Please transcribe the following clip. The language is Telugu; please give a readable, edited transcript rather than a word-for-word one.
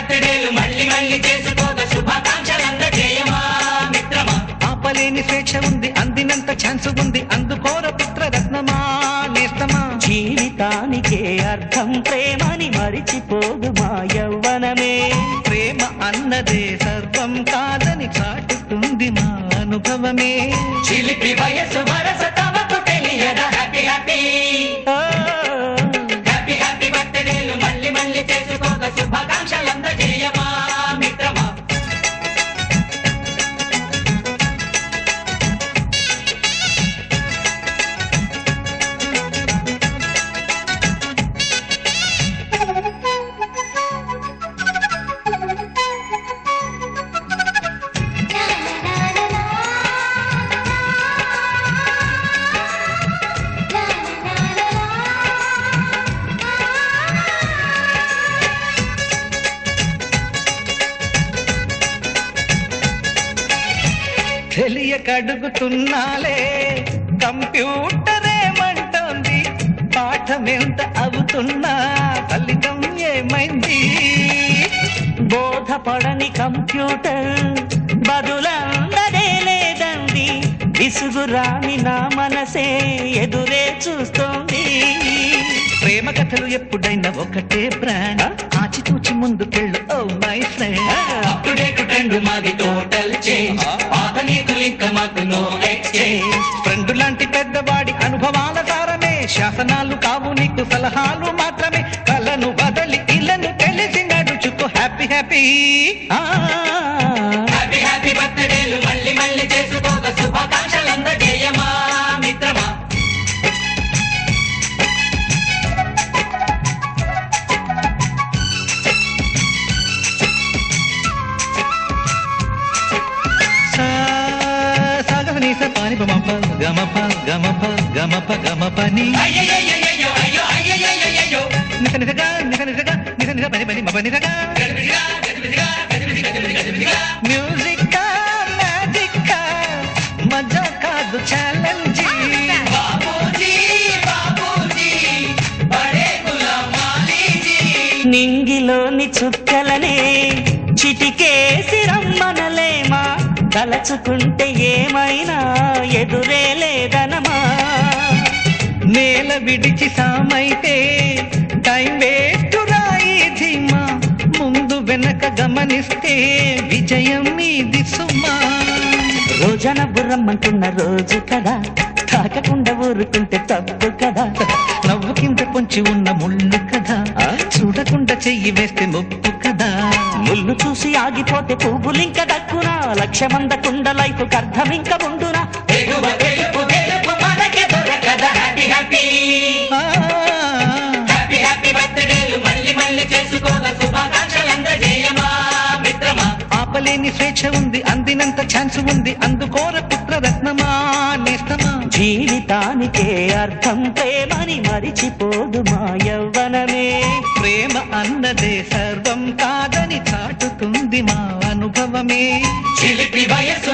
బర్త్డేలు మళ్ళీ మళ్ళీ చేసుకోగా శుభాకాంక్షలందజేయమా మిత్రమా. ఆపలేని స్వేచ్ఛ ఉంది, అందినంత ఛాన్స్ ఉంది, అందుకోర పుత్ర రత్నమా నేస్తమా. జీవితానికే అర్థం ప్రేమని మరిచిపోదు మా యవ్వనమే. ప్రేమ అన్నదే సర్వం కాదని చాటుతుంది మా అనుభవమే. చిలిపి వయసు వరస తమకు తెలియదా. హ్యాపీ హ్యాపీ హ్యాపీ హ్యాపీ బర్త్డేలు మళ్ళీ మళ్ళీ చేసుకోగా శుభాకాంక్షలందజేయమా మిత్రమా. తెలియకడుగుతున్నాలే కంప్యూటరేమంటోంది, పాఠమెంత అవుతున్నా ఫలితం ఏమైంది. బోధపడని కంప్యూటర్ బదులందదే లేదండి. విసుగురాని నా మనసే ఎదురే చూస్తోంది. ప్రేమ కథలు ఎప్పుడైనా ఒకటే బ్రాండ్, ఆచితూచి ముందుకెళ్ళు oh my friend. Up to date trend మాది టోటల్ చేంజ్, పాత నీతులు ఇంకా మాకు నో ఎక్స్చేంజ్. ఫ్రెండ్ లాంటి పెద్దవాడి అనుభవాల సారమే, శాసనాలు కావు నీకు సలహాలు మాత్రమే. కలను బదలి ఇళ్ళను తెలిసి నడుచుకో హ్యాపీ హ్యాపీ. హ్యాపీ హ్యాపీ బర్త్డేలు మళ్ళీ మళ్ళీ చేసుకోగా శుభాకాంక్షలందజేయమా మిత్రమా. సాగనీస పాని గమప గమప గమప గమప గమపని అయ్యయ్యయ్యయ్యో అయ్యో అయ్యయ్యయ్యయ్యో. నిస నిసగా నిస నిసగా నిస నిస పని పని మప నిసగా. గజిబిజిగా గజిబిజిగా గజిబిజి గజిబిజి గజిబిజిగా. మ్యూజిక్ మ్యాజిక్ మజా కాదు ఛాలెంజ్. బాబూజీ బాబూజీ బడే గులాం మాలీజీ. నింగిలోని చుక్కలనే చిటికేసి రమ్మనలేమా. తలచుకుంటే ఏమైనా ఎదురే లేదనమా. నేల విడిచి సామైతే టైం వేస్ట్ రాయి ధీమా. ముందు వెనక గమనిస్తే విజయం మీది సుమా. రోజన బుర్రమ్మంటున్న రోజు కదా, తాకకుండా ఊరుకుంటే తప్పు కదా. నవ్వు కింద పొంచి ఉన్న ముళ్ళు కదా, చూడకుండా చెయ్యి వేస్తే ముప్పు కదా. ముళ్ళు చూసి ఆగిపోతే పువ్వులింక దక్కునా. లక్ష్యమందకుండా లైఫ్ అర్థం ఇంక ఉండునా. ఎగువ గెలుపు గెలుపు మనకే దొరకదా. హ్యాపీ హ్యాపీ హ్యాపీ హ్యాపీ బర్త్డేలు మళ్ళీ మళ్ళీ చేసుకోగా శుభాకాంక్షలందజేయమా మిత్రమా. ఆపలేని స్వేచ్ఛ ఉంది, అందినంత ఛాన్స్ ఉంది, అందుకోర పుత్ర రత్నమా నేస్తమా. జీవితానికే అర్థం ప్రేమని మరిచిపోదు మా యవ్వనమే. ప్రేమ అన్నదే సర్వం కాదని చాటుతుంది మా అనుభవమే. చిలిపి వయసు